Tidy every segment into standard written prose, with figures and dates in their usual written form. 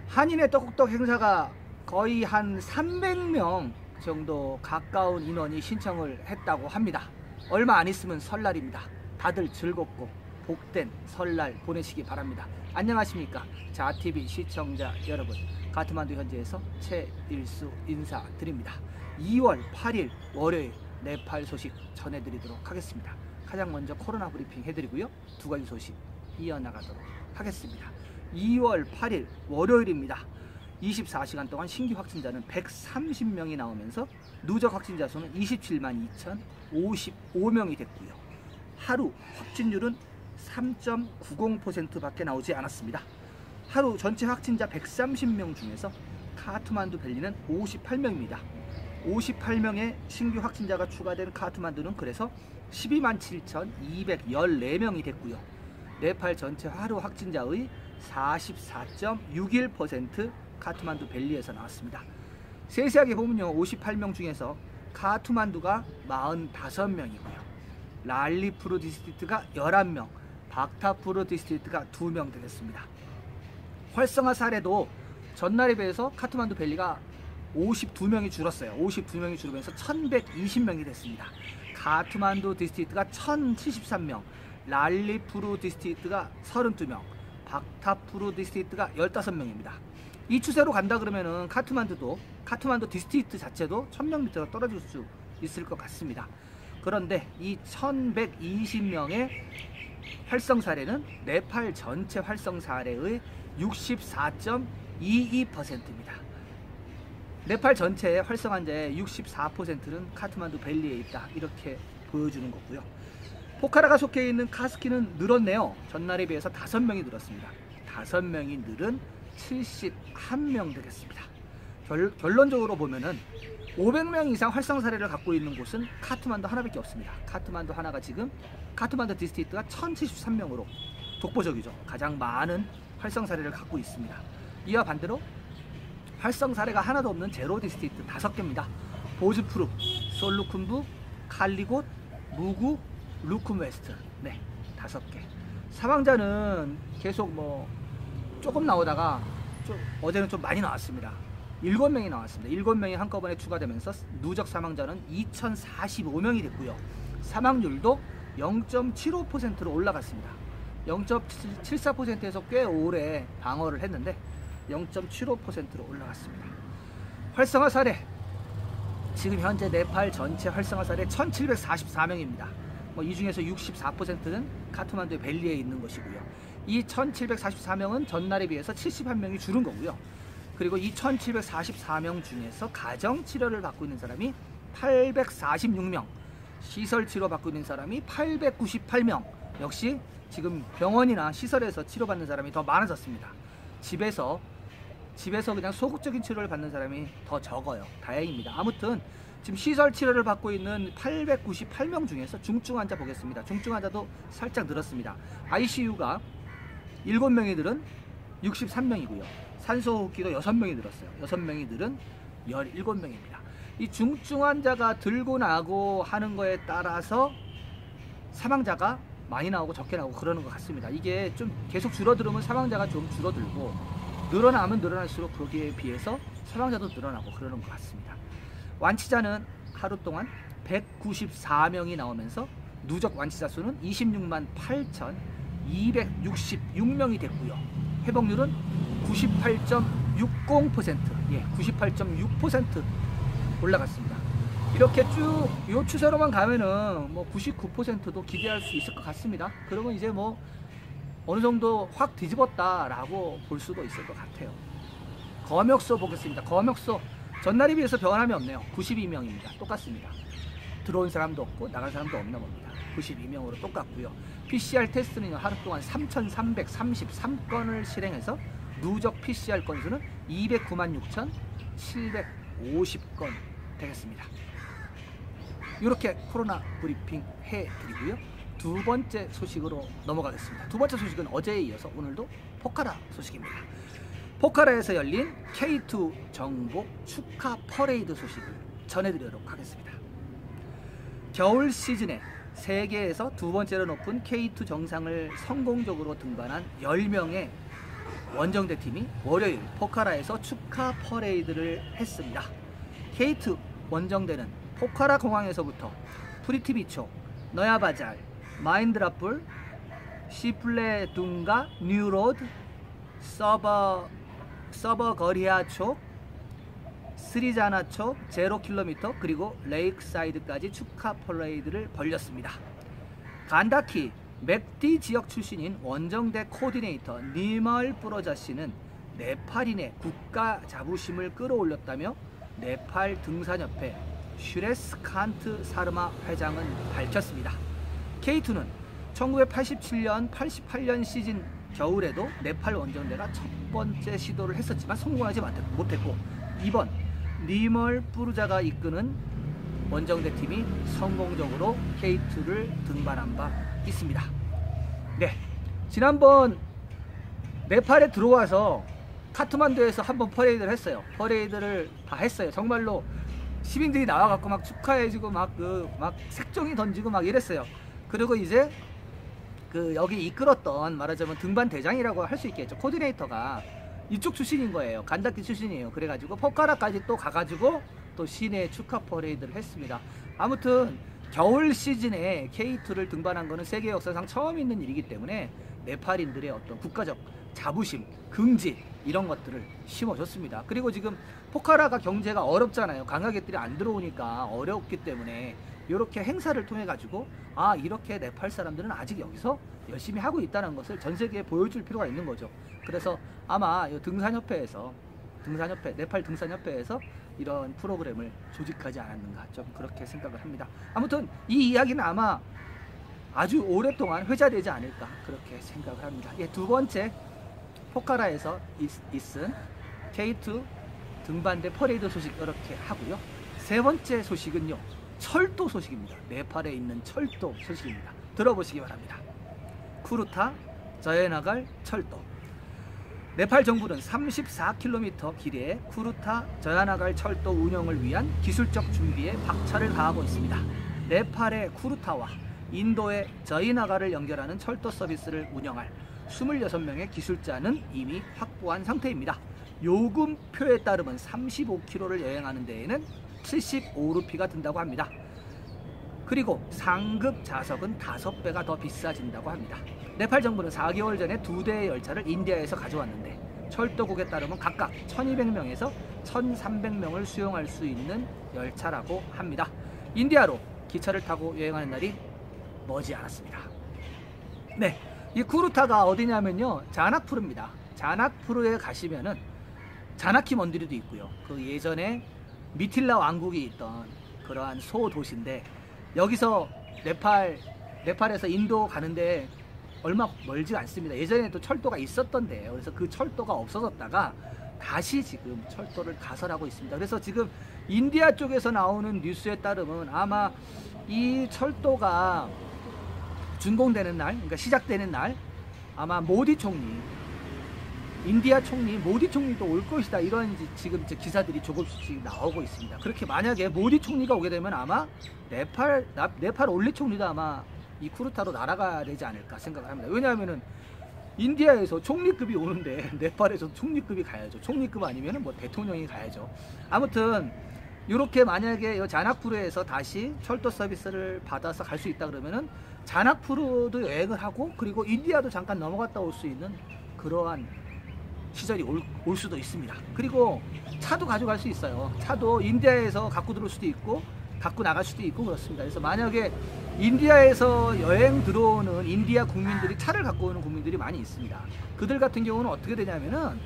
한인의 떡국떡 행사가 거의 한 300명 정도 가까운 인원이 신청을 했다고 합니다. 얼마 안 있으면 설날입니다. 다들 즐겁고 복된 설날 보내시기 바랍니다. 안녕하십니까 자TV 시청자 여러분, 가트만두 현지에서 최일수 인사드립니다. 2월 8일 월요일 네팔 소식 전해드리도록 하겠습니다. 가장 먼저 코로나 브리핑 해드리고요, 두 가지 소식 이어나가도록 하겠습니다. 2월 8일 월요일입니다. 24시간 동안 신규 확진자는 130명이 나오면서 누적 확진자 수는 27만 2,055명이 됐고요. 하루 확진율은 3.90% 밖에 나오지 않았습니다. 하루 전체 확진자 130명 중에서 카트만두 밸리는 58명입니다. 58명의 신규 확진자가 추가된 카트만두는 그래서 12만 7,214명이 됐고요. 네팔 전체 하루 확진자의 44.61% 카트만두 밸리에서 나왔습니다. 세세하게 보면요, 58명 중에서 카트만두가 45명이고요. 랄리푸르 디스트리트가 11명, 박타푸르 디스트리트가 2명 되겠습니다. 활성화 사례도 전날에 비해서 카트만두 밸리가 52명이 줄었어요. 52명이 줄으면서 1120명이 됐습니다. 카트만두 디스트리트가 1073명, 랄리푸르 디스트리트가 32명, 박타푸르 디스트리트가 15명입니다. 이 추세로 간다 그러면은 카트만두 디스트리트 자체도 1000명 밑으로 떨어질 수 있을 것 같습니다. 그런데 이 1120명의 활성 사례는 네팔 전체 활성 사례의 64.22%입니다. 네팔 전체의 활성 환자의 64%는 카트만두 밸리에 있다, 이렇게 보여주는 거고요. 포카라가 속해 있는 카스키는 늘었네요. 전날에 비해서 5명이 늘었습니다. 5명이 늘은 71명 되겠습니다. 결론적으로 보면은 500명 이상 활성 사례를 갖고 있는 곳은 카트만두 하나밖에 없습니다. 카트만두 하나가 지금 카트만두 디스트리트가 1073명으로 독보적이죠. 가장 많은 활성 사례를 갖고 있습니다. 이와 반대로 활성 사례가 하나도 없는 제로 디스트리트 5개입니다. 보즈푸르, 솔루쿤부, 칼리곳, 무구, 루쿤웨스트, 네, 5개. 사망자는 계속 조금 나오다가 어제는 좀 많이 나왔습니다. 7명이 나왔습니다. 7명이 한꺼번에 추가되면서 누적 사망자는 2045명이 됐고요. 사망률도 0.75%로 올라갔습니다. 0.74%에서 꽤 오래 방어를 했는데 0.75%로 올라갔습니다. 활성화 사례, 지금 현재 네팔 전체 활성화 사례 1744명입니다. 이 중에서 64%는 카트만두 밸리에 있는 것이고요. 이 1744명은 전날에 비해서 71명이 줄은 거고요. 그리고 이 1744명 중에서 가정치료를 받고 있는 사람이 846명, 시설치료 받고 있는 사람이 898명, 역시 지금 병원이나 시설에서 치료받는 사람이 더 많아졌습니다. 집에서 그냥 소극적인 치료를 받는 사람이 더 적어요. 다행입니다. 아무튼 지금 시설 치료를 받고 있는 898명 중에서 중증 환자 보겠습니다. 중증 환자도 살짝 늘었습니다. ICU가 7명이 늘은 63명이고요. 산소호흡기도 6명이 늘었어요. 6명이 늘은 17명입니다. 이 중증 환자가 들고 나고 하는 거에 따라서 사망자가 많이 나오고 적게 나오고 그러는 것 같습니다. 이게 좀 계속 줄어들으면 사망자가 좀 줄어들고, 늘어나면 늘어날수록 거기에 비해서 사망자도 늘어나고 그러는 것 같습니다. 완치자는 하루 동안 194명이 나오면서 누적 완치자 수는 26만 8,266명이 됐고요. 회복률은 98.60%, 98.6% 올라갔습니다. 이렇게 쭉 이 추세로만 가면은 99%도 기대할 수 있을 것 같습니다. 그러면 이제 어느 정도 확 뒤집었다라고 볼 수도 있을 것 같아요. 검역소 보겠습니다. 검역소 전날에 비해서 변함이 없네요. 92명입니다. 똑같습니다. 들어온 사람도 없고 나간 사람도 없나 봅니다. 92명으로 똑같고요. PCR 테스트는 하루 동안 3,333건을 실행해서 누적 PCR 건수는 209만 6,750건 되겠습니다. 이렇게 코로나 브리핑 해드리고요. 두 번째 소식으로 넘어가겠습니다. 두 번째 소식은 어제에 이어서 오늘도 포카라 소식입니다. 포카라에서 열린 K2 정복 축하 퍼레이드 소식을 전해드리도록 하겠습니다. 겨울 시즌에 세계에서 두 번째로 높은 K2 정상을 성공적으로 등반한 10명의 원정대 팀이 월요일 포카라에서 축하 퍼레이드를 했습니다. K2 원정대는 포카라 공항에서부터 프리티비초, 너야바잘, 마인드라풀, 시플레둥가, 뉴로드, 서버거리아촉, 스리자나촉, 0km 그리고 레이크사이드까지 축하 퍼레이드를 벌였습니다. 간다키 맥디 지역 출신인 원정대 코디네이터 니멀 뿌러자 씨는 네팔인의 국가 자부심을 끌어올렸다며 네팔 등산협회 슈레스칸트 사르마 회장은 밝혔습니다. K2는 1987년, 88년 시즌 겨울에도 네팔 원정대가 첫 번째 시도를 했었지만 성공하지 못했고, 이번 니멀 뿌르자가 이끄는 원정대 팀이 성공적으로 K2를 등반한 바 있습니다. 네, 지난번 네팔에 들어와서 카트만두에서 한번 퍼레이드를 했어요. 퍼레이드를 다 했어요. 정말로 시민들이 나와갖고 막 축하해주고 막 색종이 던지고 막 이랬어요. 그리고 이제 여기 이끌었던, 말하자면 등반 대장이라고 할 수 있겠죠. 코디네이터가 이쪽 출신인 거예요. 간다키 출신이에요. 그래가지고 포카라까지 또 가가지고 또 시내 축하 퍼레이드를 했습니다. 아무튼 겨울 시즌에 K2를 등반한 거는 세계 역사상 처음 있는 일이기 때문에 네팔인들의 어떤 국가적 자부심, 긍지 이런 것들을 심어줬습니다. 그리고 지금 포카라가 경제가 어렵잖아요. 관광객들이 안 들어오니까 어렵기 때문에 이렇게 행사를 통해 가지고 이렇게 네팔 사람들은 아직 여기서 열심히 하고 있다는 것을 전 세계에 보여줄 필요가 있는 거죠. 그래서 아마 등산협회에서 네팔 등산협회에서 이런 프로그램을 조직하지 않았는가, 좀 그렇게 생각을 합니다. 아무튼 이 이야기는 아마 아주 오랫동안 회자되지 않을까 그렇게 생각을 합니다. 두 번째 포카라에서 있은 K2 등반대 퍼레이드 소식 이렇게 하고요. 세 번째 소식은요, 철도 소식입니다. 네팔에 있는 철도 소식입니다. 들어보시기 바랍니다. 쿠르타 저야나갈 철도. 네팔 정부는 34km 길이의 쿠르타 저야나갈 철도 운영을 위한 기술적 준비에 박차를 가하고 있습니다. 네팔의 쿠르타와 인도의 저야나갈을 연결하는 철도 서비스를 운영할 26명의 기술자는 이미 확보한 상태입니다. 요금표에 따르면 35km를 여행하는 데에는 75루피가 든다고 합니다. 그리고 상급 좌석은 5배가 더 비싸진다고 합니다. 네팔 정부는 4개월 전에 2대의 열차를 인디아에서 가져왔는데 철도국에 따르면 각각 1200명에서 1300명을 수용할 수 있는 열차라고 합니다. 인디아로 기차를 타고 여행하는 날이 머지 않았습니다. 네, 이 쿠르타가 어디냐면요, 자나푸르입니다. 자나푸르에 가시면은 자나키 먼디르도 있고요. 그 예전에 미틸라 왕국이 있던 그러한 소도시인데, 여기서 네팔에서 인도 가는데 얼마 멀지 않습니다. 예전에 또 철도가 있었던데요. 그래서 그 철도가 없어졌다가 다시 지금 철도를 가설하고 있습니다. 그래서 지금 인디아 쪽에서 나오는 뉴스에 따르면 아마 이 철도가 준공되는 날, 그러니까 시작되는 날, 아마 모디 총리, 인디아 총리, 모디 총리도 올 것이다, 이런 지금 기사들이 조금씩 나오고 있습니다. 그렇게 만약에 모디 총리가 오게 되면 아마 네팔 올리 총리도 아마 이 쿠르타로 날아가야 되지 않을까 생각을 합니다. 왜냐하면은 인디아에서 총리급이 오는데 네팔에서 총리급이 가야죠. 총리급 아니면은 뭐 대통령이 가야죠. 아무튼 이렇게 만약에 자나푸르에서 다시 철도 서비스를 받아서 갈 수 있다 그러면은 자나푸르도 여행을 하고, 그리고 인디아도 잠깐 넘어갔다 올 수 있는 그러한 시절이 올 수도 있습니다. 그리고 차도 가져갈 수 있어요. 차도 인디아에서 갖고 들어올 수도 있고 갖고 나갈 수도 있고 그렇습니다. 그래서 만약에 인디아에서 여행 들어오는 인디아 국민들이 차를 갖고 오는 국민들이 많이 있습니다. 그들 같은 경우는 어떻게 되냐면은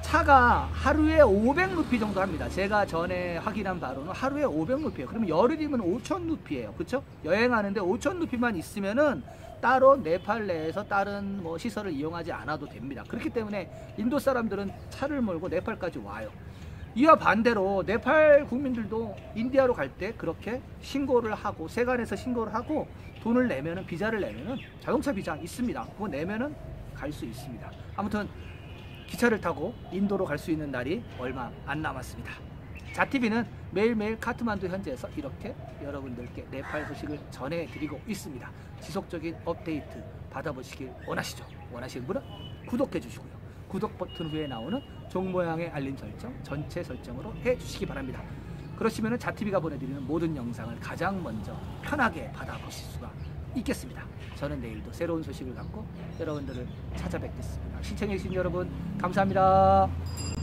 차가 하루에 500루피 정도 합니다. 제가 전에 확인한 바로는 하루에 500루피예요. 그러면 열흘이면 5000루피예요. 그렇죠? 여행하는데 5000루피만 있으면은 따로 네팔 내에서 다른 뭐 시설을 이용하지 않아도 됩니다. 그렇기 때문에 인도 사람들은 차를 몰고 네팔까지 와요. 이와 반대로 네팔 국민들도 인디아로 갈 때 그렇게 신고를 하고, 세관에서 신고를 하고 돈을 내면은, 비자를 내면은, 자동차 비자 있습니다. 그거 내면은 갈 수 있습니다. 아무튼 기차를 타고 인도로 갈 수 있는 날이 얼마 안 남았습니다. 자TV는 매일매일 카트만두 현지에서 이렇게 여러분들께 네팔 소식을 전해드리고 있습니다. 지속적인 업데이트 받아보시길 원하시죠? 원하시는 분은 구독해 주시고요. 구독 버튼 후에 나오는 종 모양의 알림 설정 전체 설정으로 해주시기 바랍니다. 그러시면 자TV가 보내드리는 모든 영상을 가장 먼저 편하게 받아보실 수가 있겠습니다. 저는 내일도 새로운 소식을 갖고 여러분들을 찾아뵙겠습니다. 시청해주신 여러분 감사합니다.